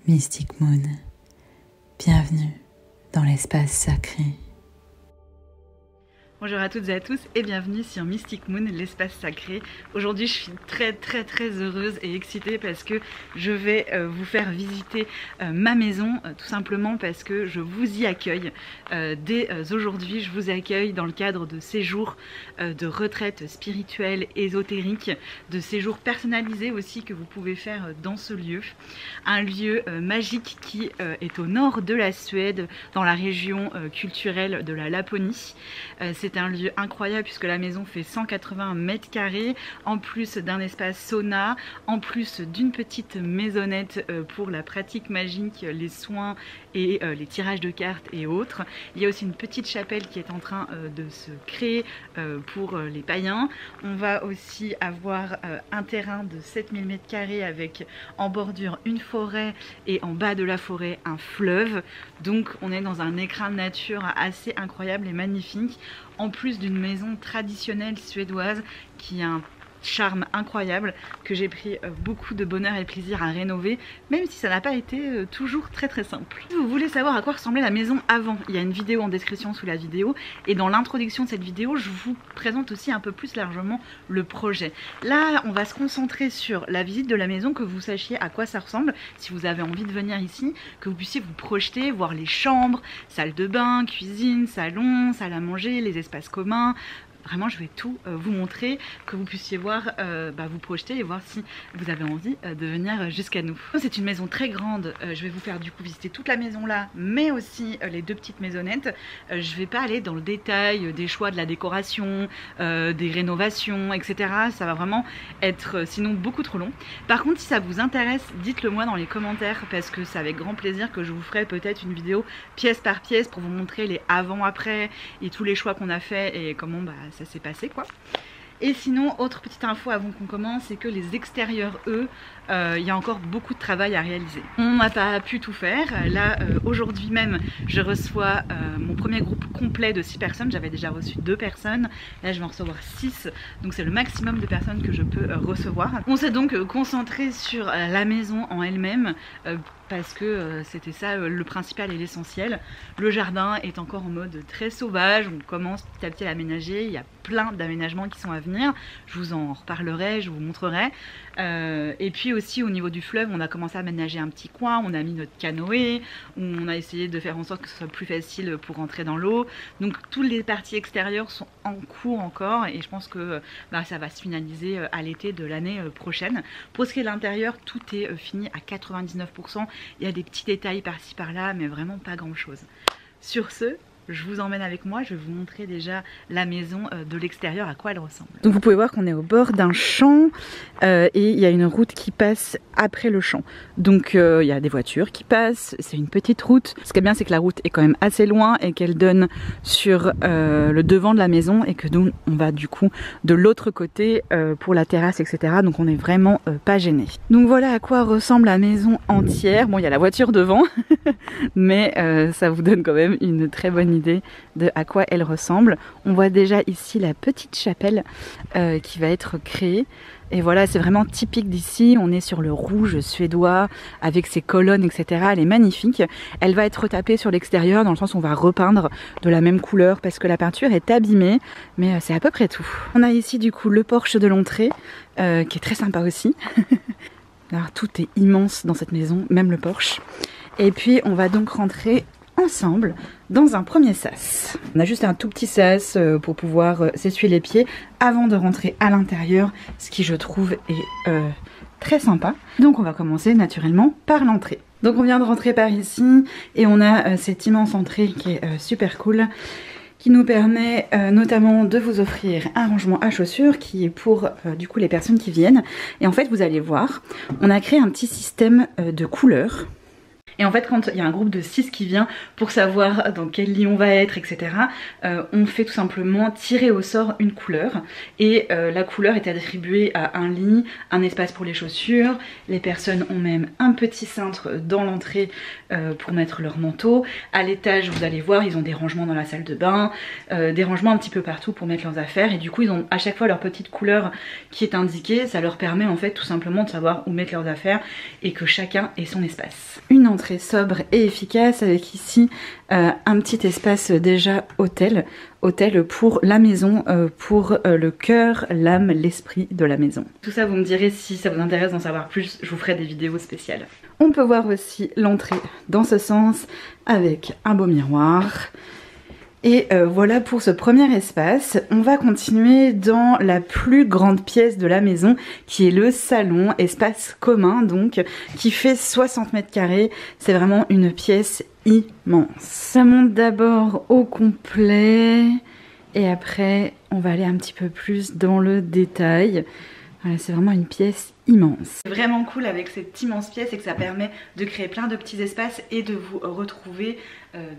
Mystic Moon, bienvenue dans l'espace sacré. Bonjour à toutes et à tous et bienvenue sur Mystic Moon, l'espace sacré. Aujourd'hui je suis très heureuse et excitée parce que je vais vous faire visiter ma maison, tout simplement parce que je vous y accueille. Dès aujourd'hui je vous accueille dans le cadre de séjours de retraite spirituelle, ésotérique, de séjours personnalisés aussi que vous pouvez faire dans ce lieu. Un lieu magique qui est au nord de la Suède, dans la région culturelle de la Laponie. C'est un lieu incroyable puisque la maison fait 180 mètres carrés, en plus d'un espace sauna, en plus d'une petite maisonnette pour la pratique magique, les soins et les tirages de cartes et autres. Il y a aussi une petite chapelle qui est en train de se créer pour les païens. On va aussi avoir un terrain de 7000 mètres carrés avec en bordure une forêt et en bas de la forêt un fleuve. Donc on est dans un écrin de nature assez incroyable et magnifique, en plus d'une maison traditionnelle suédoise qui a un charme incroyable, que j'ai pris beaucoup de bonheur et plaisir à rénover, même si ça n'a pas été toujours très simple. Si vous voulez savoir à quoi ressemblait la maison avant, il y a une vidéo en description sous la vidéo, et dans l'introduction de cette vidéo je vous présente aussi un peu plus largement le projet. Là on va se concentrer sur la visite de la maison, que vous sachiez à quoi ça ressemble, si vous avez envie de venir ici, que vous puissiez vous projeter, voir les chambres, salle de bain, cuisine, salon, salle à manger, les espaces communs. Vraiment je vais tout vous montrer, que vous puissiez voir, vous projeter et voir si vous avez envie de venir jusqu'à nous. C'est une maison très grande, je vais vous faire du coup visiter toute la maison là, mais aussi les deux petites maisonnettes. Je vais pas aller dans le détail des choix de la décoration, des rénovations, etc. Ça va vraiment être sinon beaucoup trop long. Par contre si ça vous intéresse, dites-le moi dans les commentaires, parce que c'est avec grand plaisir que je vous ferai peut-être une vidéo pièce par pièce pour vous montrer les avant-après et tous les choix qu'on a fait et comment ça s'est passé quoi. Et sinon, autre petite info avant qu'on commence, c'est que les extérieurs, eux, il y a encore beaucoup de travail à réaliser. On n'a pas pu tout faire. Là, aujourd'hui même, je reçois mon premier groupe complet de 6 personnes. J'avais déjà reçu 2 personnes. Là, je vais en recevoir 6. Donc, c'est le maximum de personnes que je peux recevoir. On s'est donc concentré sur la maison en elle-même, parce que c'était ça le principal et l'essentiel. Le jardin est encore en mode très sauvage. On commence petit à petit à l'aménager. Il y a plein d'aménagements qui sont à venir. Je vous en reparlerai, je vous montrerai. Et puis aussi au niveau du fleuve, on a commencé à aménager un petit coin, on a mis notre canoë, on a essayé de faire en sorte que ce soit plus facile pour rentrer dans l'eau. Donc toutes les parties extérieures sont en cours encore et je pense que ça va se finaliser à l'été de l'année prochaine. Pour ce qui est de l'intérieur, tout est fini à 99%. Il y a des petits détails par-ci par-là, mais vraiment pas grand-chose. Sur ce, je vous emmène avec moi, je vais vous montrer déjà la maison de l'extérieur, à quoi elle ressemble. Donc vous pouvez voir qu'on est au bord d'un champ et il y a une route qui passe après le champ. Donc il y a des voitures qui passent, c'est une petite route. Ce qui est bien, c'est que la route est quand même assez loin et qu'elle donne sur le devant de la maison et que nous on va du coup de l'autre côté pour la terrasse, etc. Donc on n'est vraiment pas gêné. Donc voilà à quoi ressemble la maison entière. Bon, il y a la voiture devant, mais ça vous donne quand même une très bonne idée de à quoi elle ressemble. On voit déjà ici la petite chapelle qui va être créée. Et voilà, c'est vraiment typique d'ici. On est sur le rouge suédois avec ses colonnes, etc. Elle est magnifique. Elle va être retapée sur l'extérieur dans le sens où on va repeindre de la même couleur parce que la peinture est abîmée. Mais c'est à peu près tout. On a ici du coup le porche de l'entrée qui est très sympa aussi. Alors tout est immense dans cette maison, même le porche. Et puis on va donc rentrer ensemble dans un premier sas. On a juste un tout petit sas pour pouvoir s'essuyer les pieds avant de rentrer à l'intérieur, ce qui je trouve est très sympa. Donc on va commencer naturellement par l'entrée. Donc on vient de rentrer par ici et on a cette immense entrée qui est super cool, qui nous permet notamment de vous offrir un rangement à chaussures qui est pour du coup les personnes qui viennent. Et en fait vous allez voir, on a créé un petit système de couleurs. Et en fait quand il y a un groupe de 6 qui vient pour savoir dans quel lit on va être, etc., on fait tout simplement tirer au sort une couleur et la couleur est attribuée à un lit, un espace pour les chaussures. Les personnes ont même un petit cintre dans l'entrée pour mettre leur manteau. À l'étage vous allez voir, ils ont des rangements dans la salle de bain, des rangements un petit peu partout pour mettre leurs affaires, et du coup ils ont à chaque fois leur petite couleur qui est indiquée. Ça leur permet en fait tout simplement de savoir où mettre leurs affaires et que chacun ait son espace. Une entrée sobre et efficace avec ici un petit espace déjà hôtel pour la maison, pour le cœur, l'âme, l'esprit de la maison. Tout ça vous me direz si ça vous intéresse d'en savoir plus, je vous ferai des vidéos spéciales. On peut voir aussi l'entrée dans ce sens avec un beau miroir. Et voilà pour ce premier espace. On va continuer dans la plus grande pièce de la maison qui est le salon, espace commun donc, qui fait 60 mètres carrés. C'est vraiment une pièce immense. Ça monte d'abord au complet et après on va aller un petit peu plus dans le détail. Voilà, c'est vraiment une pièce immense. C'est vraiment cool avec cette immense pièce et que ça permet de créer plein de petits espaces et de vous retrouver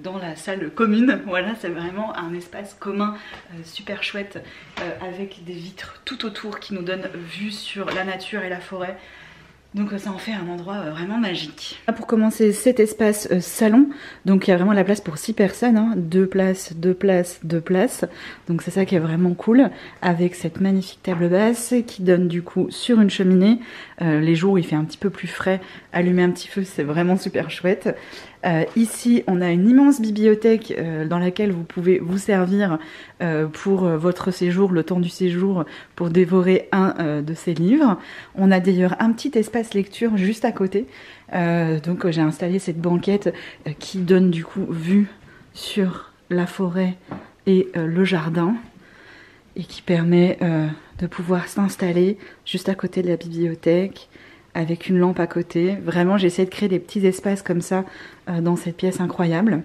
dans la salle commune. Voilà, c'est vraiment un espace commun super chouette avec des vitres tout autour qui nous donnent vue sur la nature et la forêt. Donc ça en fait un endroit vraiment magique. Pour commencer cet espace salon, donc il y a vraiment la place pour 6 personnes, hein, 2 places, 2 places, 2 places. Donc c'est ça qui est vraiment cool, avec cette magnifique table basse qui donne du coup sur une cheminée. Les jours où il fait un petit peu plus frais, allumer un petit feu, c'est vraiment super chouette. Ici on a une immense bibliothèque dans laquelle vous pouvez vous servir pour votre séjour, le temps du séjour, pour dévorer un de ces livres. On a d'ailleurs un petit espace lecture juste à côté, donc j'ai installé cette banquette qui donne du coup vue sur la forêt et le jardin et qui permet de pouvoir s'installer juste à côté de la bibliothèque avec une lampe à côté. Vraiment, j'ai essayé de créer des petits espaces comme ça dans cette pièce incroyable.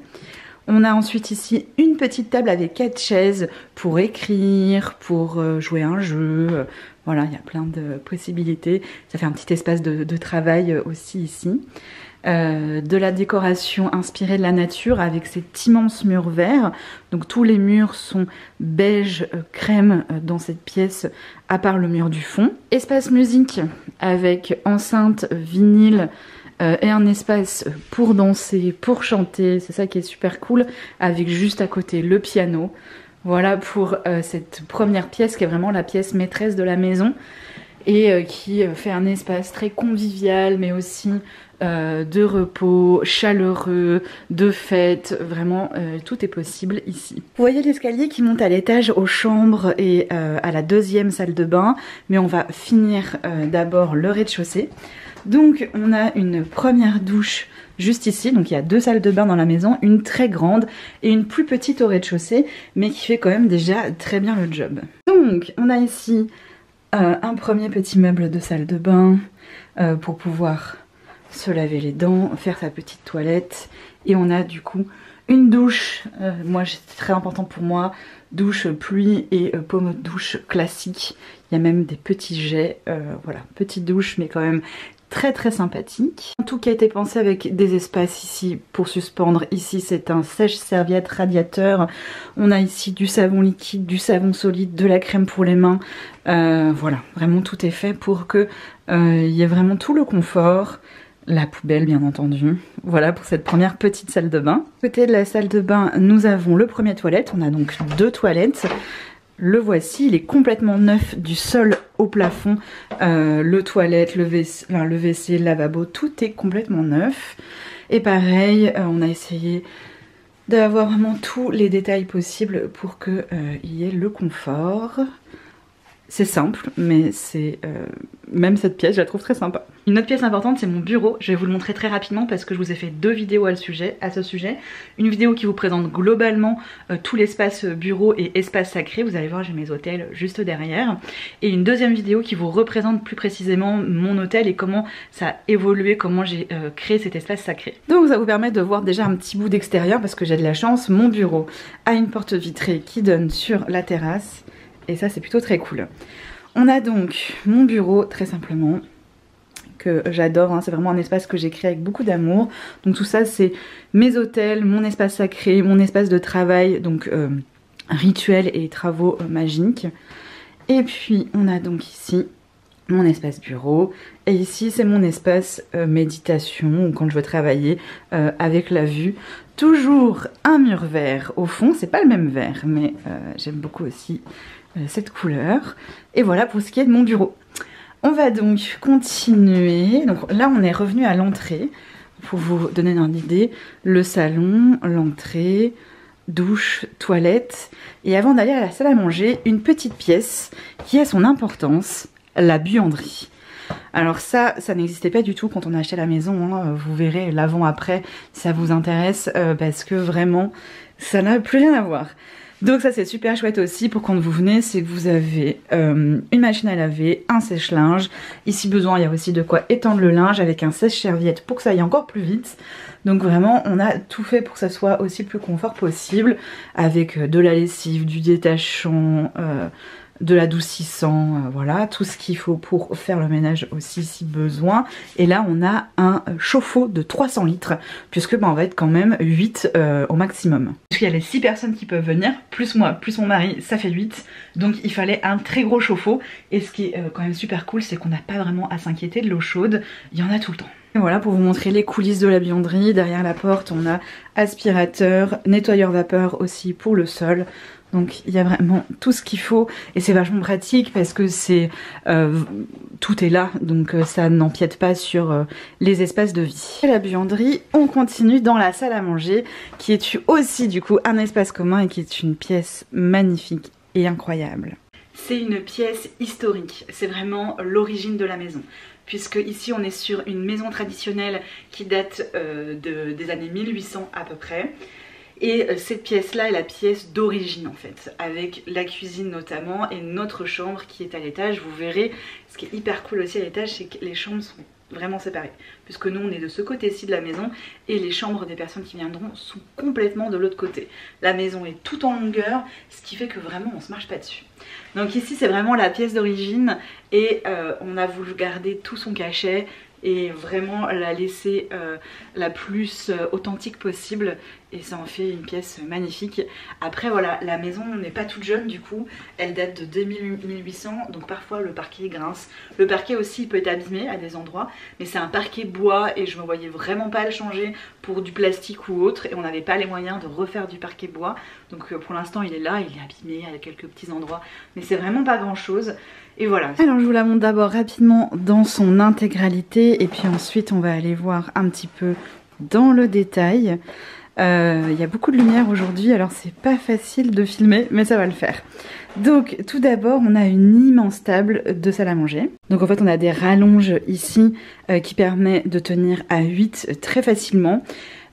On a ensuite ici une petite table avec 4 chaises pour écrire, pour jouer à un jeu. Voilà, il y a plein de possibilités. Ça fait un petit espace de travail aussi ici. De la décoration inspirée de la nature avec cet immense mur vert. Donc tous les murs sont beige crème dans cette pièce, à part le mur du fond. Espace musique avec enceinte, vinyle et un espace pour danser, pour chanter. C'est ça qui est super cool, avec juste à côté le piano. Voilà pour cette première pièce qui est vraiment la pièce maîtresse de la maison et qui fait un espace très convivial mais aussi de repos, chaleureux, de fête. Vraiment tout est possible ici. Vous voyez l'escalier qui monte à l'étage aux chambres et à la deuxième salle de bain, mais on va finir d'abord le rez-de-chaussée. Donc on a une première douche juste ici, donc il y a 2 salles de bain dans la maison, une très grande et une plus petite au rez-de-chaussée, mais qui fait quand même déjà très bien le job. Donc on a ici un premier petit meuble de salle de bain pour pouvoir se laver les dents, faire sa petite toilette, et on a du coup une douche, moi c'est très important pour moi, douche pluie et pommeau de douche classique. Il y a même des petits jets, voilà, petite douche mais quand même très très sympathique. Tout qui a été pensé avec des espaces ici pour suspendre. Ici c'est un sèche-serviette radiateur. On a ici du savon liquide, du savon solide, de la crème pour les mains. Voilà, vraiment tout est fait pour que il y ait vraiment tout le confort. La poubelle bien entendu. Voilà pour cette première petite salle de bain. Côté de la salle de bain, nous avons le premier toilette. On a donc 2 toilettes. Le voici, il est complètement neuf du sol au plafond. Le toilette, le WC, le lavabo, tout est complètement neuf. Et pareil, on a essayé d'avoir vraiment tous les détails possibles pour qu'il y ait le confort. C'est simple, mais c'est même cette pièce, je la trouve très sympa. Une autre pièce importante, c'est mon bureau. Je vais vous le montrer très rapidement parce que je vous ai fait 2 vidéos à ce sujet. Une vidéo qui vous présente globalement tout l'espace bureau et espace sacré. Vous allez voir, j'ai mes hôtels juste derrière. Et une deuxième vidéo qui vous représente plus précisément mon hôtel et comment ça a évolué, comment j'ai créé cet espace sacré. Donc ça vous permet de voir déjà un petit bout d'extérieur parce que j'ai de la chance. Mon bureau a une porte vitrée qui donne sur la terrasse. Et ça c'est plutôt très cool. On a donc mon bureau très simplement que j'adore, hein. C'est vraiment un espace que j'ai créé avec beaucoup d'amour. Donc tout ça c'est mes hôtels, mon espace sacré, mon espace de travail, donc rituels et travaux magiques. Et puis on a donc ici mon espace bureau, et ici c'est mon espace méditation, ou quand je veux travailler avec la vue. Toujours un mur vert au fond, c'est pas le même vert, mais j'aime beaucoup aussi cette couleur. Et voilà pour ce qui est de mon bureau. On va donc continuer. Donc là on est revenu à l'entrée, pour vous donner une idée, le salon, l'entrée, douche, toilette, et avant d'aller à la salle à manger, une petite pièce qui a son importance, la buanderie. Alors ça n'existait pas du tout quand on a acheté la maison, hein. Vous verrez l'avant-après si ça vous intéresse, parce que vraiment ça n'a plus rien à voir. Donc ça c'est super chouette aussi pour quand vous venez, c'est que vous avez une machine à laver, un sèche-linge. Ici besoin, il y a aussi de quoi étendre le linge avec un sèche-serviette pour que ça aille encore plus vite. Donc vraiment on a tout fait pour que ça soit aussi plus confort possible, avec de la lessive, du détachant, de l'adoucissant, voilà, tout ce qu'il faut pour faire le ménage aussi si besoin. Et là on a un chauffe-eau de 300 litres, puisque on va être quand même 8 au maximum. Puisqu'il y a les 6 personnes qui peuvent venir, plus moi, plus mon mari, ça fait 8. Donc il fallait un très gros chauffe-eau. Et ce qui est quand même super cool, c'est qu'on n'a pas vraiment à s'inquiéter de l'eau chaude, il y en a tout le temps. Et voilà pour vous montrer les coulisses de la buanderie. Derrière la porte on a aspirateur, nettoyeur vapeur aussi pour le sol. Donc il y a vraiment tout ce qu'il faut et c'est vachement pratique parce que c'est tout est là, donc ça n'empiète pas sur les espaces de vie. Et la buanderie, on continue dans la salle à manger qui est aussi du coup un espace commun et qui est une pièce magnifique et incroyable. C'est une pièce historique, c'est vraiment l'origine de la maison. Puisque ici on est sur une maison traditionnelle qui date des années 1800 à peu près. Et cette pièce-là est la pièce d'origine en fait, avec la cuisine notamment et notre chambre qui est à l'étage. Vous verrez, ce qui est hyper cool aussi à l'étage, c'est que les chambres sont vraiment séparées. Puisque nous on est de ce côté-ci de la maison et les chambres des personnes qui viendront sont complètement de l'autre côté. La maison est tout en longueur, ce qui fait que vraiment on se marche pas dessus. Donc ici c'est vraiment la pièce d'origine et on a voulu garder tout son cachet et vraiment la laisser la plus authentique possible, et ça en fait une pièce magnifique. Après voilà, la maison n'est pas toute jeune du coup, elle date de 1800, donc parfois le parquet grince. Le parquet aussi il peut être abîmé à des endroits, mais c'est un parquet bois et je me voyais vraiment pas le changer pour du plastique ou autre, et on n'avait pas les moyens de refaire du parquet bois. Donc pour l'instant il est là, il est abîmé à quelques petits endroits, mais c'est vraiment pas grand chose. Et voilà. Alors je vous la montre d'abord rapidement dans son intégralité et puis ensuite on va aller voir un petit peu dans le détail. Il y a beaucoup de lumière aujourd'hui, alors c'est pas facile de filmer, mais ça va le faire. Donc tout d'abord on a une immense table de salle à manger. Donc en fait on a des rallonges ici qui permettent de tenir à 8 très facilement.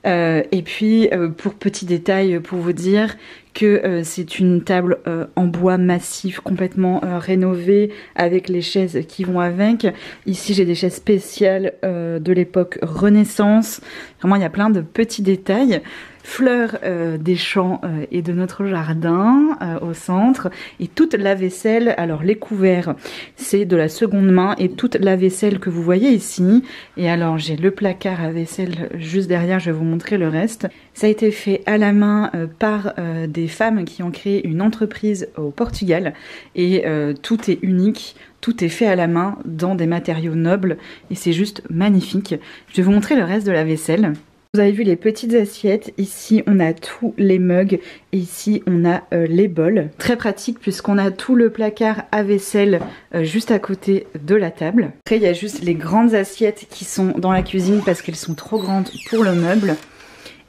Et puis pour petit détail pour vous dire que c'est une table en bois massif complètement rénovée avec les chaises qui vont avec. Ici j'ai des chaises spéciales de l'époque Renaissance. Vraiment il y a plein de petits détails. Fleurs des champs et de notre jardin au centre, et toute la vaisselle, alors les couverts c'est de la seconde main et toute la vaisselle que vous voyez ici. Et alors j'ai le placard à vaisselle juste derrière, je vais vous montrer le reste. Ça a été fait à la main par des femmes qui ont créé une entreprise au Portugal et tout est unique. Tout est fait à la main dans des matériaux nobles et c'est juste magnifique. Je vais vous montrer le reste de la vaisselle. Vous avez vu les petites assiettes, ici on a tous les mugs et ici on a les bols. Très pratique puisqu'on a tout le placard à vaisselle juste à côté de la table. Après il y a juste les grandes assiettes qui sont dans la cuisine parce qu'elles sont trop grandes pour le meuble.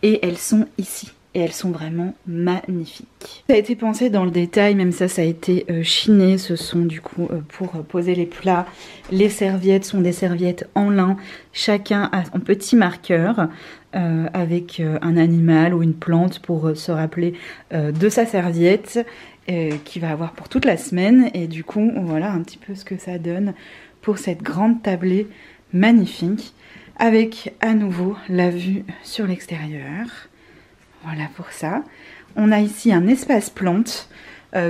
Et elles sont ici. Et elles sont vraiment magnifiques. Ça a été pensé dans le détail, même ça a été chiné. Ce sont du coup pour poser les plats. Les serviettes sont des serviettes en lin. Chacun a son petit marqueur avec un animal ou une plante pour se rappeler de sa serviette qu'il va avoir pour toute la semaine. Et du coup, voilà un petit peu ce que ça donne pour cette grande tablée magnifique. Avec à nouveau la vue sur l'extérieur. Voilà pour ça. On a ici un espace plante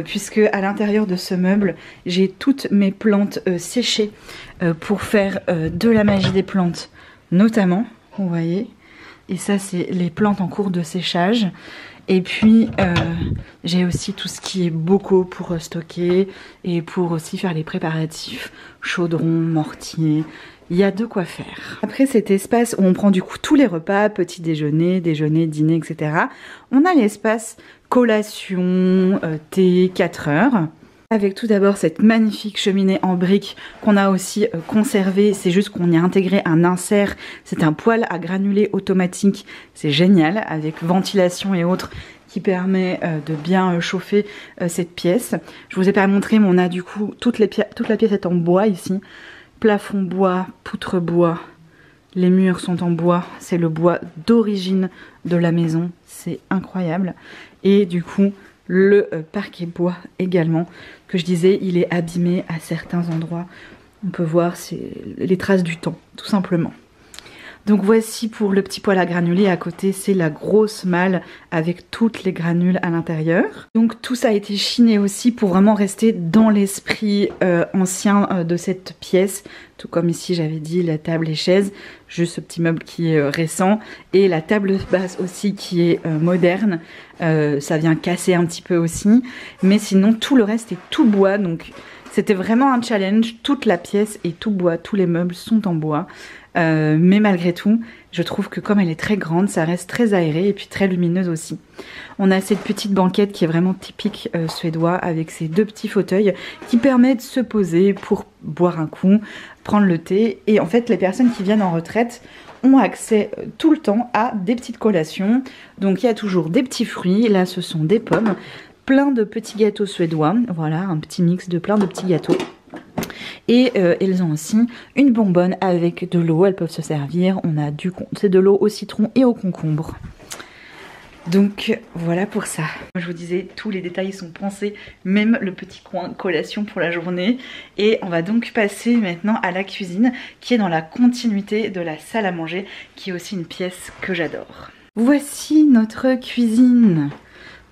puisque à l'intérieur de ce meuble, j'ai toutes mes plantes séchées pour faire de la magie des plantes, notamment, vous voyez. Et ça, c'est les plantes en cours de séchage. Et puis, j'ai aussi tout ce qui est bocaux pour stocker et pour aussi faire les préparatifs, chaudron, mortier. Il y a de quoi faire. Après cet espace où on prend du coup tous les repas, petit déjeuner, déjeuner, dîner, etc. On a l'espace collation, thé, 4 heures. Avec tout d'abord cette magnifique cheminée en briques qu'on a aussi conservée. C'est juste qu'on y a intégré un insert. C'est un poêle à granulés automatique. C'est génial, avec ventilation et autres, qui permet de bien chauffer cette pièce. Je vous ai pas montré, mais on a du coup toute la pièce est en bois ici. Plafond bois, poutre bois. Les murs sont en bois. C'est le bois d'origine de la maison. C'est incroyable. Et du coup, le parquet bois également, que je disais, il est abîmé à certains endroits. On peut voir les traces du temps, tout simplement. Donc voici pour le petit poêle à granulés. À côté, c'est la grosse malle avec toutes les granules à l'intérieur. Donc tout ça a été chiné aussi pour vraiment rester dans l'esprit ancien de cette pièce. Tout comme ici, j'avais dit, la table et chaises. Juste ce petit meuble qui est récent. Et la table basse aussi qui est moderne. Ça vient casser un petit peu aussi. Mais sinon, tout le reste est tout bois. Donc c'était vraiment un challenge. Toute la pièce est tout bois. Tous les meubles sont en bois. Mais malgré tout, je trouve que comme elle est très grande, ça reste très aéré et puis très lumineuse aussi. On a cette petite banquette qui est vraiment typique suédois avec ces deux petits fauteuils qui permettent de se poser pour boire un coup, prendre le thé. Et en fait, les personnes qui viennent en retraite ont accès tout le temps à des petites collations. Donc il y a toujours des petits fruits, là ce sont des pommes, plein de petits gâteaux suédois. Voilà, un petit mix de plein de petits gâteaux. Et elles ont aussi une bonbonne avec de l'eau, elles peuvent se servir. On a c'est de l'eau au citron et au concombre. Donc voilà pour ça. Je vous disais, tous les détails sont pensés, même le petit coin collation pour la journée. Et on va donc passer maintenant à la cuisine qui est dans la continuité de la salle à manger, qui est aussi une pièce que j'adore. Voici notre cuisine.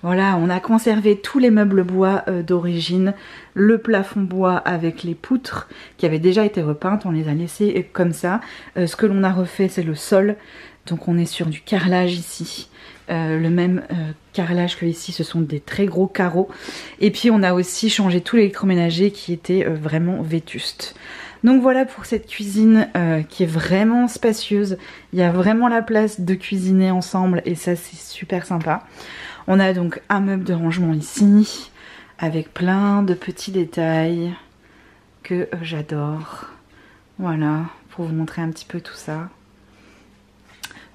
Voilà, on a conservé tous les meubles bois d'origine, le plafond bois avec les poutres qui avaient déjà été repeintes, on les a laissées comme ça. Ce que l'on a refait, c'est le sol, donc on est sur du carrelage ici. Le même carrelage que ici, ce sont des très gros carreaux. Et puis on a aussi changé tout l'électroménager qui était vraiment vétuste. Donc voilà pour cette cuisine qui est vraiment spacieuse. Il y a vraiment la place de cuisiner ensemble et ça c'est super sympa. On a donc un meuble de rangement ici, avec plein de petits détails que j'adore. Voilà, pour vous montrer un petit peu tout ça.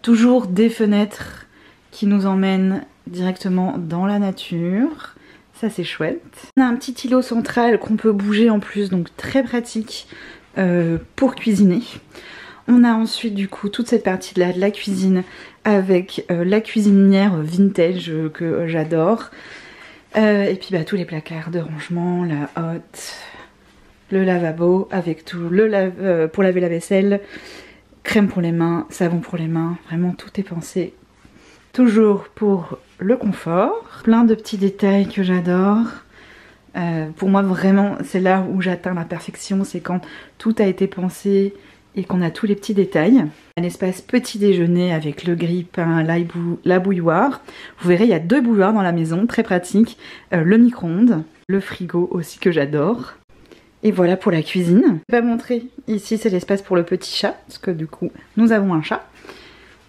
Toujours des fenêtres qui nous emmènent directement dans la nature. Ça c'est chouette. On a un petit îlot central qu'on peut bouger en plus, donc très pratique pour cuisiner. On a ensuite du coup toute cette partie là de la cuisine avec la cuisinière vintage que j'adore. Et puis tous les placards de rangement, la hotte, le lavabo avec tout, pour laver la vaisselle, crème pour les mains, savon pour les mains, vraiment tout est pensé. Toujours pour le confort. Plein de petits détails que j'adore. Pour moi vraiment c'est là où j'atteins la perfection, c'est quand tout a été pensé et qu'on a tous les petits détails. Un espace petit déjeuner avec le grille-pain, la bouilloire. Vous verrez, il y a 2 bouilloires dans la maison, très pratique. Le micro-ondes, le frigo aussi que j'adore. Et voilà pour la cuisine. Je vais pas montrer, ici c'est l'espace pour le petit chat, parce que du coup nous avons un chat.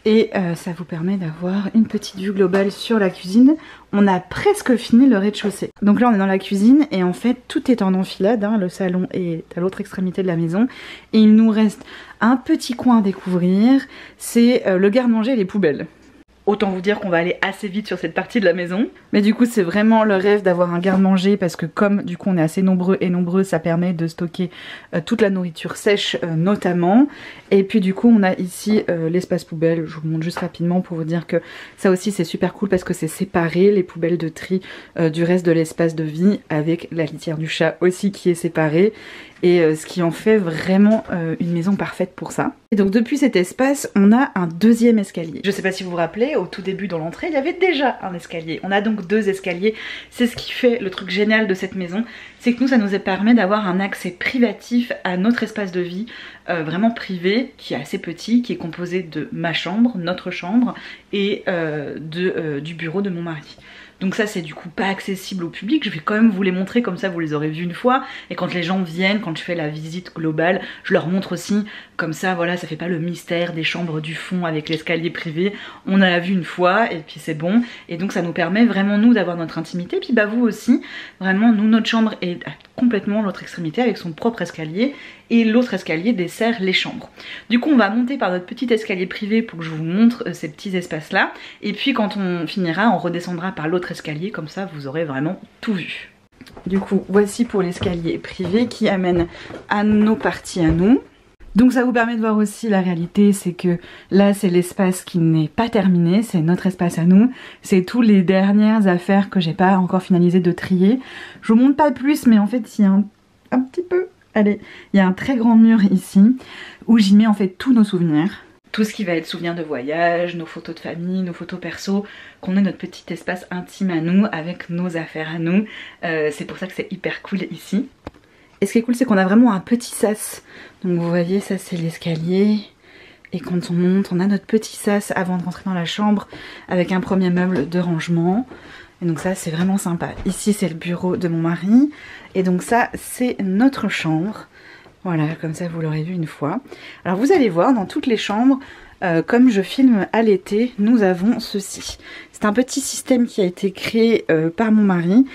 Et ça vous permet d'avoir une petite vue globale sur la cuisine. On a presque fini le rez-de-chaussée. Donc là on est dans la cuisine et en fait tout est en enfilade, hein. Le salon est à l'autre extrémité de la maison. Et il nous reste un petit coin à découvrir, c'est le garde-manger et les poubelles. Autant vous dire qu'on va aller assez vite sur cette partie de la maison. Mais du coup c'est vraiment le rêve d'avoir un garde-manger parce que comme du coup on est assez nombreux et nombreuses, ça permet de stocker toute la nourriture sèche notamment. Et puis du coup on a ici l'espace poubelle. Je vous montre juste rapidement pour vous dire que ça aussi c'est super cool parce que c'est séparé, les poubelles de tri du reste de l'espace de vie, avec la litière du chat aussi qui est séparée. Et ce qui en fait vraiment une maison parfaite pour ça. Et donc depuis cet espace, on a un deuxième escalier. Je sais pas si vous vous rappelez, au tout début dans l'entrée, il y avait déjà un escalier. On a donc 2 escaliers. C'est ce qui fait le truc génial de cette maison, c'est que nous, ça nous permet d'avoir un accès privatif à notre espace de vie, vraiment privé, qui est assez petit, qui est composé de ma chambre, notre chambre, et du bureau de mon mari. Donc ça c'est du coup pas accessible au public, je vais quand même vous les montrer, comme ça vous les aurez vus une fois, et quand les gens viennent, quand je fais la visite globale, je leur montre aussi, comme ça voilà, ça fait pas le mystère des chambres du fond avec l'escalier privé, on a vu une fois et puis c'est bon, et donc ça nous permet vraiment nous d'avoir notre intimité, puis bah vous aussi, vraiment nous notre chambre est complètement l'autre extrémité avec son propre escalier, et l'autre escalier dessert les chambres. Du coup on va monter par notre petit escalier privé pour que je vous montre ces petits espaces là, et puis quand on finira on redescendra par l'autre escalier, comme ça vous aurez vraiment tout vu. Du coup voici pour l'escalier privé qui amène à nos parties à nous. Donc ça vous permet de voir aussi la réalité, c'est que là c'est l'espace qui n'est pas terminé, c'est notre espace à nous, c'est tous les dernières affaires que j'ai pas encore finalisé de trier. Je vous montre pas plus, mais en fait il y a un petit peu, allez, il y a un très grand mur ici où j'y mets en fait tous nos souvenirs. Tout ce qui va être souvenirs de voyage, nos photos de famille, nos photos perso, qu'on ait notre petit espace intime à nous avec nos affaires à nous. C'est pour ça que c'est hyper cool ici. Et ce qui est cool, c'est qu'on a vraiment un petit sas. Donc vous voyez, ça c'est l'escalier. Et quand on monte, on a notre petit sas avant de rentrer dans la chambre avec un premier meuble de rangement. Et donc ça c'est vraiment sympa. Ici c'est le bureau de mon mari. Et donc ça c'est notre chambre. Voilà, comme ça vous l'aurez vu une fois. Alors vous allez voir, dans toutes les chambres, comme je filme à l'été, nous avons ceci. C'est un petit système qui a été créé par mon mari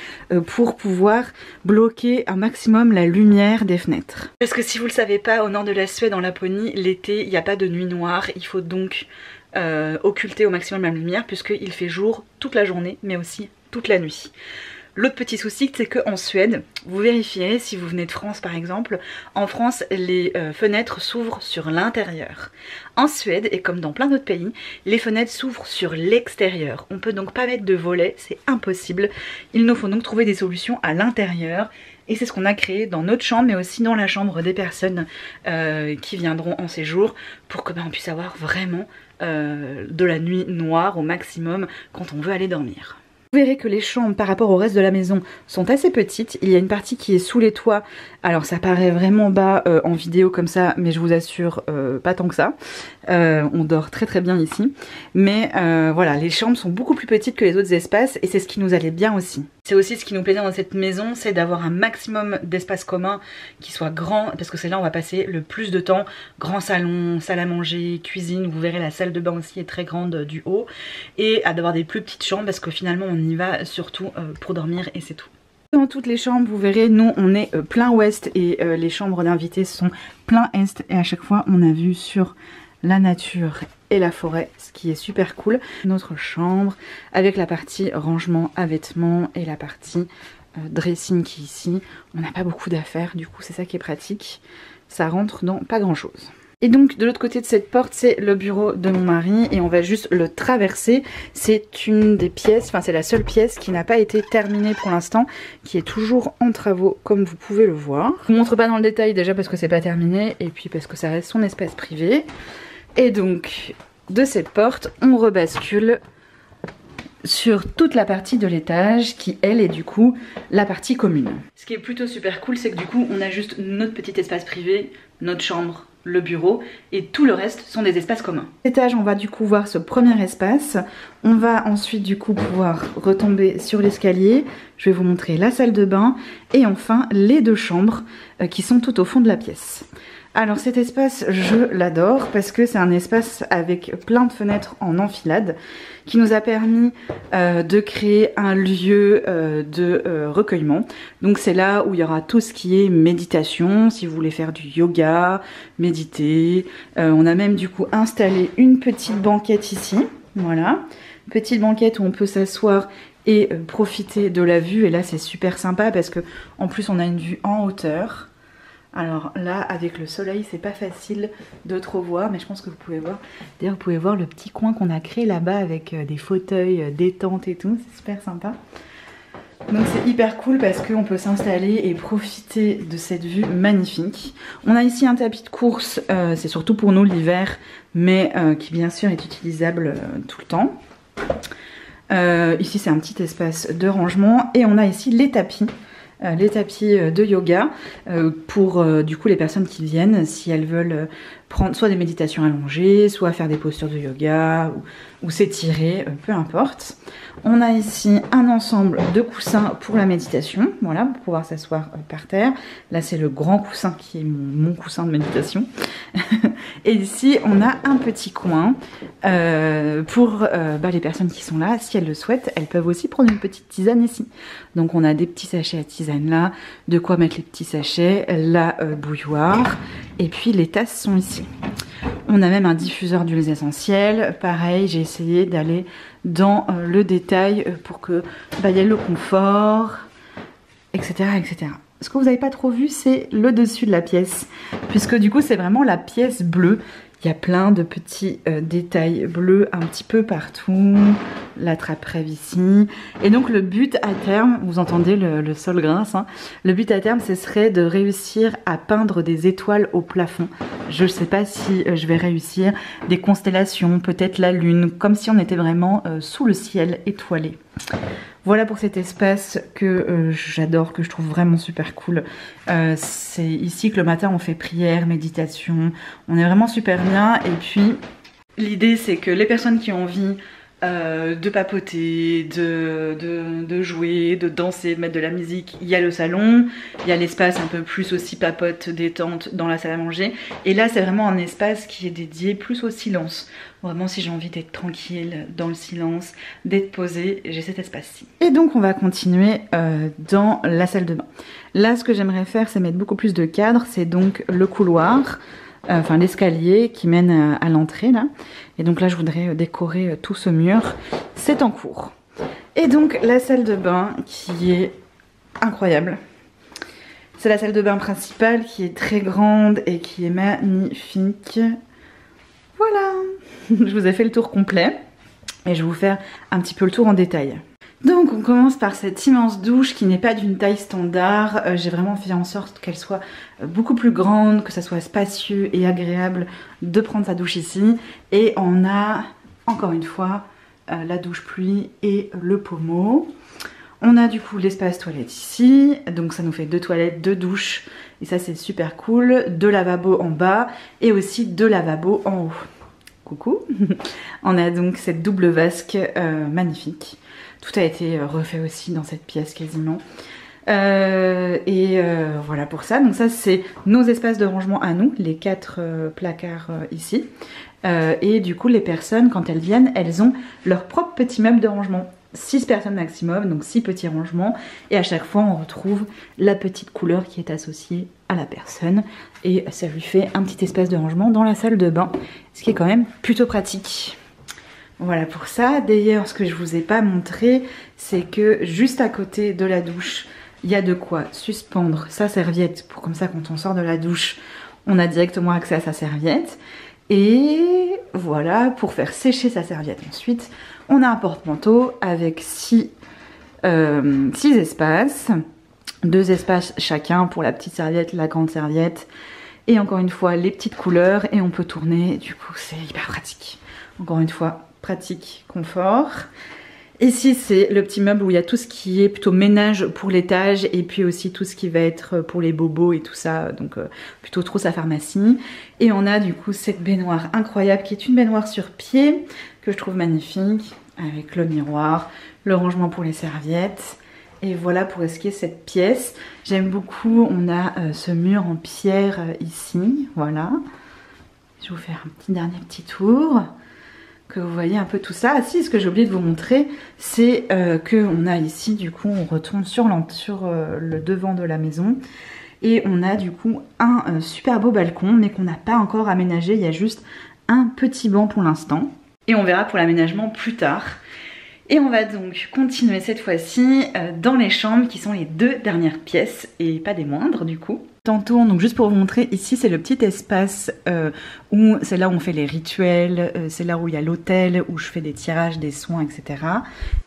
pour pouvoir bloquer un maximum la lumière des fenêtres. Parce que si vous ne le savez pas, au nord de la Suède, en Laponie, l'été, il n'y a pas de nuit noire. Il faut donc occulter au maximum la lumière puisqu'il fait jour toute la journée, mais aussi toute la nuit. L'autre petit souci, c'est qu'en Suède, vous vérifierez si vous venez de France par exemple, en France les fenêtres s'ouvrent sur l'intérieur. En Suède, et comme dans plein d'autres pays, les fenêtres s'ouvrent sur l'extérieur. On peut donc pas mettre de volets, c'est impossible. Il nous faut donc trouver des solutions à l'intérieur. Et c'est ce qu'on a créé dans notre chambre, mais aussi dans la chambre des personnes qui viendront en séjour, pour que on puisse avoir vraiment de la nuit noire au maximum quand on veut aller dormir. Vous verrez que les chambres par rapport au reste de la maison sont assez petites. Il y a une partie qui est sous les toits. Alors ça paraît vraiment bas en vidéo comme ça, mais je vous assure pas tant que ça. On dort très très bien ici. Mais voilà, les chambres sont beaucoup plus petites que les autres espaces et c'est ce qui nous allait bien aussi. C'est aussi ce qui nous plaisait dans cette maison, c'est d'avoir un maximum d'espace commun qui soit grand, parce que c'est là où on va passer le plus de temps. Grand salon, salle à manger, cuisine, vous verrez la salle de bain aussi est très grande du haut. Et d'avoir des plus petites chambres parce que finalement on y va surtout pour dormir et c'est tout. Dans toutes les chambres, vous verrez, nous on est plein ouest et les chambres d'invités sont plein est. Et à chaque fois on a vu sur la nature et la forêt, ce qui est super cool. Notre chambre avec la partie rangement à vêtements et la partie dressing qui est ici. On n'a pas beaucoup d'affaires, du coup c'est ça qui est pratique. Ça rentre dans pas grand chose. Et donc de l'autre côté de cette porte c'est le bureau de mon mari et on va juste le traverser. C'est une des pièces, enfin c'est la seule pièce qui n'a pas été terminée pour l'instant, qui est toujours en travaux comme vous pouvez le voir. Je vous montre pas dans le détail déjà parce que c'est pas terminé et puis parce que ça reste son espace privé. Et donc de cette porte on rebascule sur toute la partie de l'étage qui elle est du coup la partie commune. Ce qui est plutôt super cool c'est que du coup on a juste notre petit espace privé, notre chambre, le bureau et tout le reste sont des espaces communs. L'étage on va du coup voir ce premier espace, on va ensuite du coup pouvoir retomber sur l'escalier, je vais vous montrer la salle de bain et enfin les deux chambres qui sont tout au fond de la pièce. Alors cet espace je l'adore parce que c'est un espace avec plein de fenêtres en enfilade qui nous a permis de créer un lieu de recueillement. Donc c'est là où il y aura tout ce qui est méditation, si vous voulez faire du yoga, méditer. On a même du coup installé une petite banquette ici, voilà. Petite banquette où on peut s'asseoir et profiter de la vue et là c'est super sympa parce que en plus on a une vue en hauteur. Alors là avec le soleil c'est pas facile de trop voir mais je pense que vous pouvez voir. D'ailleurs vous pouvez voir le petit coin qu'on a créé là-bas avec des fauteuils, des tentes et tout, c'est super sympa. Donc c'est hyper cool parce qu'on peut s'installer et profiter de cette vue magnifique. On a ici un tapis de course, c'est surtout pour nous l'hiver, mais qui bien sûr est utilisable tout le temps. Ici c'est un petit espace de rangement et on a ici les tapis de yoga pour du coup les personnes qui viennent si elles veulent prendre soit des méditations allongées, soit faire des postures de yoga ou s'étirer, peu importe. On a ici un ensemble de coussins pour la méditation, voilà, pour pouvoir s'asseoir par terre. Là c'est le grand coussin qui est mon coussin de méditation. Et ici on a un petit coin pour les personnes qui sont là, si elles le souhaitent, elles peuvent aussi prendre une petite tisane ici. Donc on a des petits sachets à tisane là, de quoi mettre les petits sachets, la bouilloire, et puis les tasses sont ici. On a même un diffuseur d'huiles essentielles, pareil j'ai essayé d'aller dans le détail pour que y ait le confort, etc., etc. Ce que vous n'avez pas trop vu, c'est le dessus de la pièce, puisque du coup c'est vraiment la pièce bleue. Il y a plein de petits détails bleus un petit peu partout, la trappe-rêve ici. Et donc le but à terme, vous entendez le sol grince, hein, le but à terme ce serait de réussir à peindre des étoiles au plafond. Je ne sais pas si je vais réussir, des constellations, peut-être la lune, comme si on était vraiment sous le ciel étoilé. Voilà pour cet espace que j'adore, que je trouve vraiment super cool. C'est ici que le matin on fait prière, méditation, on est vraiment super bien. Et puis l'idée c'est que les personnes qui ont envie de papoter, de jouer, de danser, de mettre de la musique, il y a le salon, il y a l'espace un peu plus aussi papote, détente dans la salle à manger. Et là c'est vraiment un espace qui est dédié plus au silence. Vraiment si j'ai envie d'être tranquille, dans le silence, d'être posée, j'ai cet espace-ci. Et donc on va continuer dans la salle de bain. Là ce que j'aimerais faire c'est mettre beaucoup plus de cadre, c'est donc le couloir, enfin l'escalier qui mène à l'entrée là. Et donc là je voudrais décorer tout ce mur, c'est en cours. Et donc la salle de bain qui est incroyable. C'est la salle de bain principale qui est très grande et qui est magnifique. Voilà, je vous ai fait le tour complet et je vais vous faire un petit peu le tour en détail. Donc on commence par cette immense douche qui n'est pas d'une taille standard. J'ai vraiment fait en sorte qu'elle soit beaucoup plus grande, que ça soit spacieux et agréable de prendre sa douche ici. Et on a encore une fois la douche pluie et le pommeau. On a du coup l'espace toilette ici, donc ça nous fait 2 toilettes, 2 douches et ça c'est super cool. 2 lavabos en bas et aussi 2 lavabos en haut. Coucou. On a donc cette double vasque magnifique. Tout a été refait aussi dans cette pièce quasiment. Voilà pour ça. Donc ça c'est nos espaces de rangement à nous, les 4 placards ici. Et du coup les personnes quand elles viennent, elles ont leur propre petit meuble de rangement. 6 personnes maximum, donc 6 petits rangements. Et à chaque fois on retrouve la petite couleur qui est associée à la personne. Et ça lui fait un petit espace de rangement dans la salle de bain. Ce qui est quand même plutôt pratique. Voilà pour ça. D'ailleurs, ce que je vous ai pas montré, c'est que juste à côté de la douche, il y a de quoi suspendre sa serviette pour comme ça quand on sort de la douche, on a directement accès à sa serviette. Et voilà, pour faire sécher sa serviette ensuite, on a un porte-manteau avec 6 espaces, 2 espaces chacun pour la petite serviette, la grande serviette. Et encore une fois, les petites couleurs et on peut tourner, du coup c'est hyper pratique. Encore une fois, pratique, confort. Ici c'est le petit meuble où il y a tout ce qui est plutôt ménage pour l'étage et puis aussi tout ce qui va être pour les bobos et tout ça, donc plutôt trousse à pharmacie. Et on a du coup cette baignoire incroyable qui est une baignoire sur pied que je trouve magnifique avec le miroir, le rangement pour les serviettes. Et voilà pour ce qui est cette pièce. J'aime beaucoup, on a ce mur en pierre ici, voilà. Je vais vous faire un dernier petit tour. Que vous voyez un peu tout ça. Ah si, ce que j'ai oublié de vous montrer, c'est qu'on a ici, du coup, on retourne sur le devant de la maison. Et on a du coup un super beau balcon, mais qu'on n'a pas encore aménagé. Il y a juste un petit banc pour l'instant. Et on verra pour l'aménagement plus tard. Et on va donc continuer cette fois-ci dans les chambres qui sont les 2 dernières pièces et pas des moindres du coup. Tantôt, donc juste pour vous montrer, ici c'est le petit espace où c'est là où on fait les rituels, c'est là où il y a l'hôtel, où je fais des tirages, des soins, etc.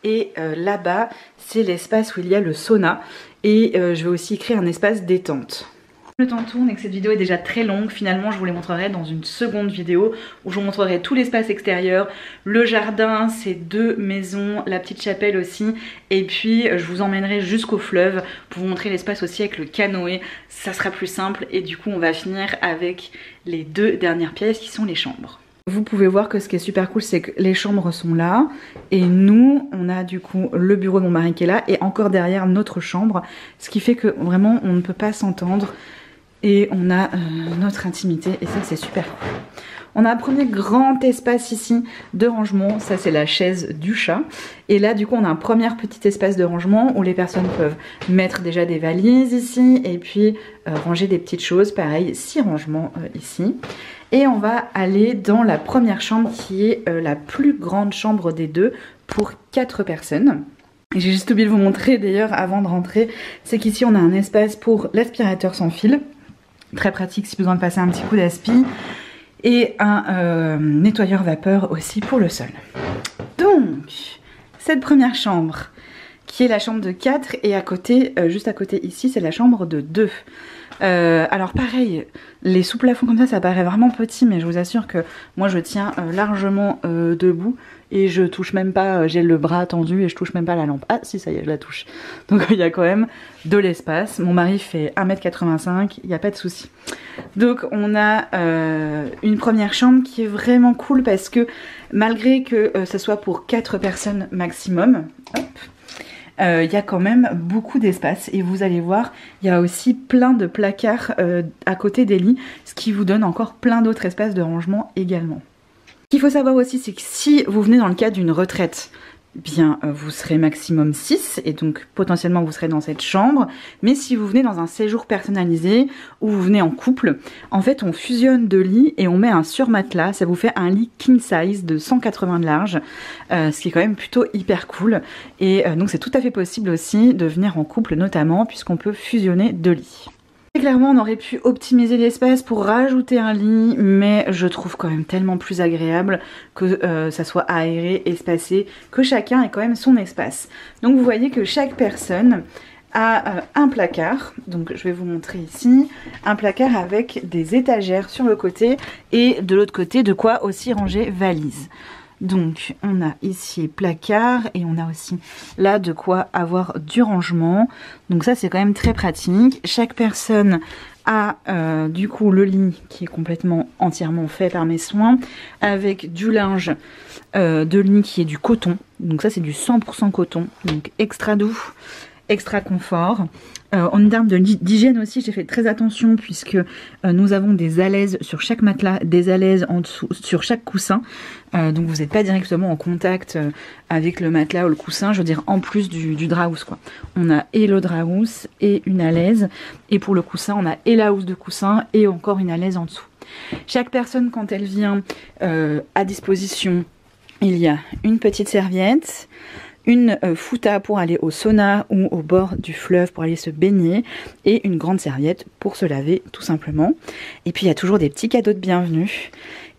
Et là-bas, c'est l'espace où il y a le sauna et je vais aussi créer un espace détente. Le temps tourne et que cette vidéo est déjà très longue, finalement je vous les montrerai dans une seconde vidéo où je vous montrerai tout l'espace extérieur, le jardin, ces 2 maisons, la petite chapelle aussi, et puis je vous emmènerai jusqu'au fleuve pour vous montrer l'espace aussi avec le canoë, ça sera plus simple et du coup on va finir avec les 2 dernières pièces qui sont les chambres. Vous pouvez voir que ce qui est super cool c'est que les chambres sont là et nous on a du coup le bureau de mon mari qui est là et encore derrière notre chambre, ce qui fait que vraiment on ne peut pas s'entendre. Et on a notre intimité et ça c'est super cool. On a un premier grand espace ici de rangement, ça c'est la chaise du chat. Et là du coup on a un premier petit espace de rangement où les personnes peuvent mettre déjà des valises ici et puis ranger des petites choses, pareil 6 rangements ici. Et on va aller dans la première chambre qui est la plus grande chambre des 2 pour 4 personnes. J'ai juste oublié de vous montrer d'ailleurs avant de rentrer, c'est qu'ici on a un espace pour l'aspirateur sans fil. Très pratique si besoin de passer un petit coup d'aspi. Et un nettoyeur vapeur aussi pour le sol. Donc, cette première chambre, qui est la chambre de 4, et à côté, juste à côté ici, c'est la chambre de 2. Alors pareil, les sous-plafonds comme ça paraît vraiment petit, mais je vous assure que moi je tiens largement debout et je touche même pas, j'ai le bras tendu et je touche même pas la lampe. Ah si, ça y est, je la touche. Donc il y a quand même de l'espace. Mon mari fait 1m85, il n'y a pas de souci. Donc on a une première chambre qui est vraiment cool parce que malgré que ce soit pour 4 personnes maximum, hop, il y a quand même beaucoup d'espace et vous allez voir il y a aussi plein de placards à côté des lits, ce qui vous donne encore plein d'autres espaces de rangement également. Ce qu'il faut savoir aussi c'est que si vous venez dans le cadre d'une retraite, bien vous serez maximum 6 et donc potentiellement vous serez dans cette chambre, mais si vous venez dans un séjour personnalisé ou vous venez en couple, en fait on fusionne 2 lits et on met un surmatelas, ça vous fait un lit king size de 180 de large, ce qui est quand même plutôt hyper cool et donc c'est tout à fait possible aussi de venir en couple notamment puisqu'on peut fusionner 2 lits. Clairement on aurait pu optimiser l'espace pour rajouter un lit, mais je trouve quand même tellement plus agréable que ça soit aéré, espacé, que chacun ait quand même son espace. Donc vous voyez que chaque personne a un placard, donc je vais vous montrer ici, un placard avec des étagères sur le côté et de l'autre côté de quoi aussi ranger valise. Donc on a ici placard et on a aussi là de quoi avoir du rangement. Donc ça c'est quand même très pratique. Chaque personne a du coup le lit qui est complètement entièrement fait par mes soins avec du linge de lit qui est du coton. Donc ça c'est du 100% coton, donc extra doux, extra confort. En termes d'hygiène aussi, j'ai fait très attention puisque nous avons des alaises sur chaque matelas, des alaises en dessous sur chaque coussin. Donc vous n'êtes pas directement en contact avec le matelas ou le coussin, je veux dire en plus du drap housse quoi. On a et le drap housse et une alaise. Et pour le coussin, on a et la housse de coussin et encore une alaise en dessous. Chaque personne quand elle vient à disposition, il y a une petite serviette, une fouta pour aller au sauna ou au bord du fleuve pour aller se baigner et une grande serviette pour se laver tout simplement. Et puis il y a toujours des petits cadeaux de bienvenue.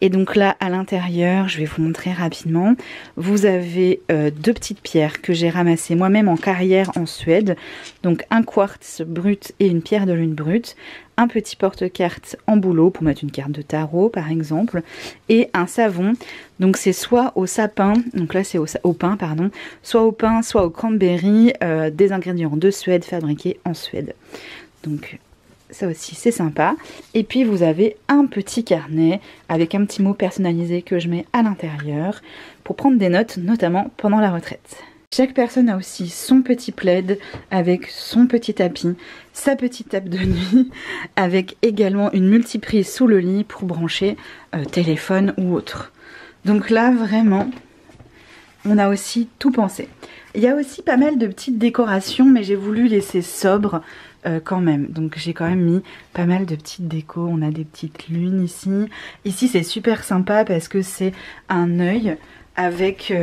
Et donc là à l'intérieur, je vais vous montrer rapidement, vous avez 2 petites pierres que j'ai ramassées moi-même en carrière en Suède. Donc un quartz brut et une pierre de lune brute. Un petit porte-carte en bouleau pour mettre une carte de tarot par exemple, et un savon, donc c'est soit au sapin, donc là c'est au pain pardon, soit au pain, soit au cranberry, des ingrédients de Suède fabriqués en Suède. Donc ça aussi c'est sympa. Et puis vous avez un petit carnet avec un petit mot personnalisé que je mets à l'intérieur pour prendre des notes, notamment pendant la retraite. Chaque personne a aussi son petit plaid avec son petit tapis, sa petite table de nuit, avec également une multiprise sous le lit pour brancher téléphone ou autre. Donc là vraiment, on a aussi tout pensé. Il y a aussi pas mal de petites décorations, mais j'ai voulu laisser sobre quand même. Donc j'ai quand même mis pas mal de petites décos. On a des petites lunes ici. Ici c'est super sympa parce que c'est un œil avec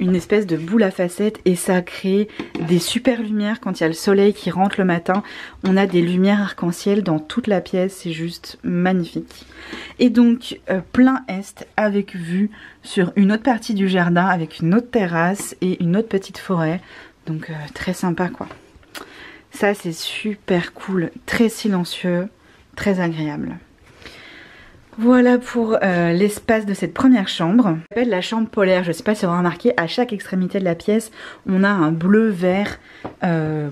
une espèce de boule à facettes et ça crée des super lumières quand il y a le soleil qui rentre le matin. On a des lumières arc-en-ciel dans toute la pièce, c'est juste magnifique. Et donc plein est avec vue sur une autre partie du jardin avec une autre terrasse et une autre petite forêt. Donc très sympa quoi. Ça c'est super cool, très silencieux, très agréable. Voilà pour l'espace de cette première chambre. Ça s'appelle la chambre polaire. Je ne sais pas si vous avez remarqué, à chaque extrémité de la pièce, on a un bleu-vert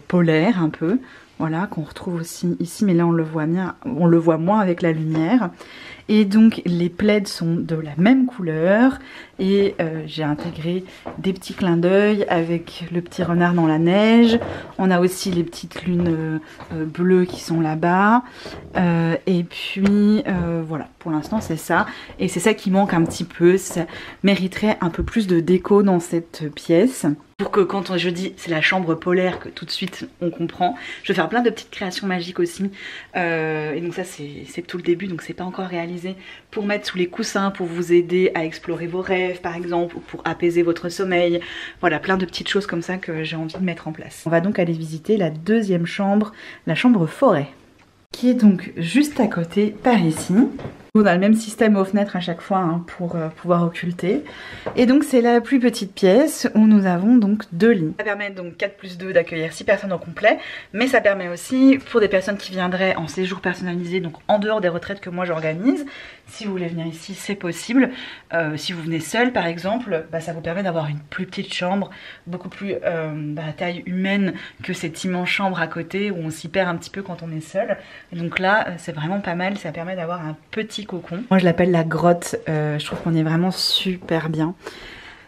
polaire un peu. Voilà, qu'on retrouve aussi ici, mais là on le voit moins avec la lumière. Et donc les plaids sont de la même couleur et j'ai intégré des petits clins d'œil avec le petit renard dans la neige. On a aussi les petites lunes bleues qui sont là-bas. Et puis voilà, pour l'instant c'est ça. Et c'est ça qui manque un petit peu, ça mériterait un peu plus de déco dans cette pièce. Pour que quand je dis c'est la chambre polaire, que tout de suite on comprend. Je vais faire plein de petites créations magiques aussi. Et donc ça c'est tout le début, donc c'est pas encore réalisé. Pour mettre sous les coussins, pour vous aider à explorer vos rêves par exemple, ou pour apaiser votre sommeil. Voilà, plein de petites choses comme ça que j'ai envie de mettre en place. On va donc aller visiter la deuxième chambre, la chambre forêt, qui est donc juste à côté par ici. On a le même système aux fenêtres à chaque fois hein, pour pouvoir occulter. Et donc c'est la plus petite pièce où nous avons donc 2 lits. Ça permet donc 4+2 d'accueillir 6 personnes au complet, mais ça permet aussi pour des personnes qui viendraient en séjour personnalisé, donc en dehors des retraites que moi j'organise. Si vous voulez venir ici, c'est possible. Si vous venez seul par exemple, ça vous permet d'avoir une plus petite chambre, beaucoup plus à taille humaine que cette immense chambre à côté où on s'y perd un petit peu quand on est seul. Et donc là, c'est vraiment pas mal, ça permet d'avoir un petit cocon. Moi je l'appelle la grotte, je trouve qu'on est vraiment super bien.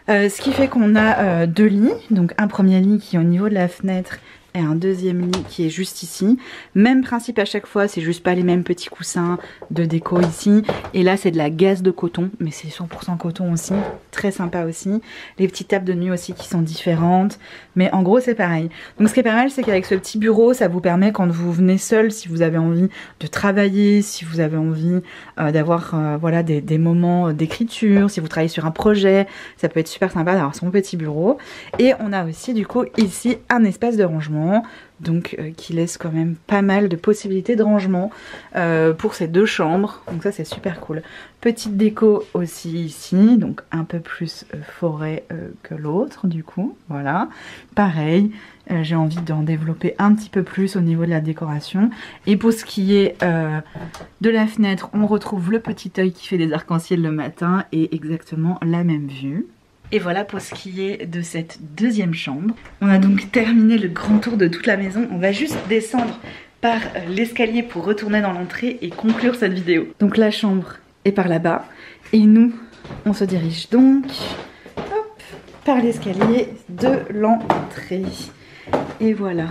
Ce qui fait qu'on a 2 lits, donc un premier lit qui est au niveau de la fenêtre et un deuxième lit qui est juste ici. Même principe à chaque fois, c'est juste pas les mêmes petits coussins de déco ici. Et là c'est de la gaze de coton, mais c'est 100% coton aussi, très sympa aussi. Les petites tables de nuit aussi qui sont différentes, mais en gros c'est pareil. Donc ce qui est pas mal, c'est qu'avec ce petit bureau, ça vous permet quand vous venez seul, si vous avez envie de travailler, si vous avez envie d'avoir voilà, des moments d'écriture, si vous travaillez sur un projet, ça peut être super sympa d'avoir son petit bureau. Et on a aussi du coup ici un espace de rangement, donc qui laisse quand même pas mal de possibilités de rangement pour ces 2 chambres, donc ça c'est super cool. Petite déco aussi ici, donc un peu plus forêt que l'autre du coup, voilà. Pareil, j'ai envie d'en développer un petit peu plus au niveau de la décoration. Et pour ce qui est de la fenêtre, on retrouve le petit œil qui fait des arcs-en-ciel le matin et exactement la même vue. Et voilà pour ce qui est de cette deuxième chambre. On a donc terminé le grand tour de toute la maison. On va juste descendre par l'escalier pour retourner dans l'entrée et conclure cette vidéo. Donc la chambre est par là-bas. Et nous, on se dirige donc hop, par l'escalier de l'entrée. Et voilà.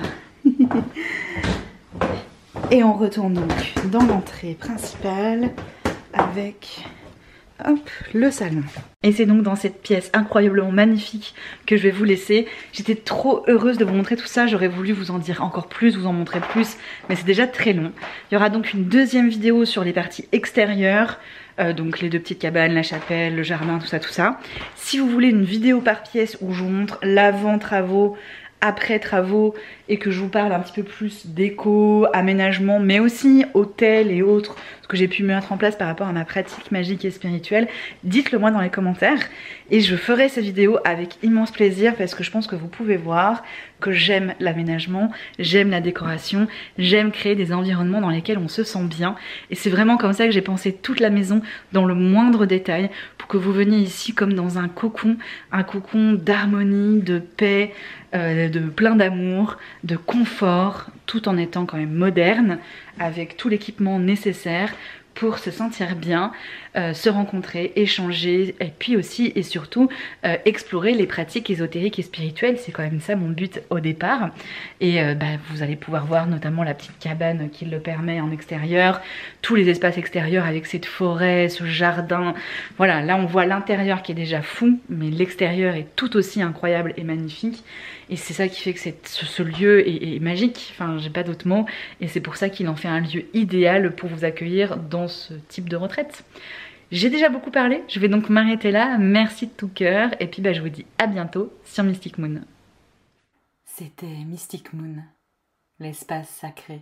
Et on retourne donc dans l'entrée principale avec... hop, le salon. Et c'est donc dans cette pièce incroyablement magnifique que je vais vous laisser. J'étais trop heureuse de vous montrer tout ça, j'aurais voulu vous en dire encore plus, vous en montrer plus, mais c'est déjà très long. Il y aura donc une deuxième vidéo sur les parties extérieures, donc les 2 petites cabanes, la chapelle, le jardin, tout ça, tout ça. Si vous voulez une vidéo par pièce où je vous montre l'avant travaux, après travaux et que je vous parle un petit peu plus déco, aménagement, mais aussi hôtel et autres, ce que j'ai pu mettre en place par rapport à ma pratique magique et spirituelle, dites-le moi dans les commentaires et je ferai cette vidéo avec immense plaisir parce que je pense que vous pouvez voir que j'aime l'aménagement, j'aime la décoration, j'aime créer des environnements dans lesquels on se sent bien et c'est vraiment comme ça que j'ai pensé toute la maison dans le moindre détail pour que vous veniez ici comme dans un cocon d'harmonie, de paix, de plein d'amour, de confort, tout en étant quand même moderne, avec tout l'équipement nécessaire pour se sentir bien, se rencontrer, échanger, et puis aussi et surtout explorer les pratiques ésotériques et spirituelles. C'est quand même ça mon but au départ. Et vous allez pouvoir voir notamment la petite cabane qui le permet en extérieur, tous les espaces extérieurs avec cette forêt, ce jardin. Voilà, là on voit l'intérieur qui est déjà fou, mais l'extérieur est tout aussi incroyable et magnifique. Et c'est ça qui fait que ce lieu est magique, enfin j'ai pas d'autres mots, et c'est pour ça qu'il en fait un lieu idéal pour vous accueillir dans ce type de retraite. J'ai déjà beaucoup parlé, je vais donc m'arrêter là. Merci de tout cœur et puis je vous dis à bientôt sur Mystic Moon. C'était Mystic Moon, l'espace sacré.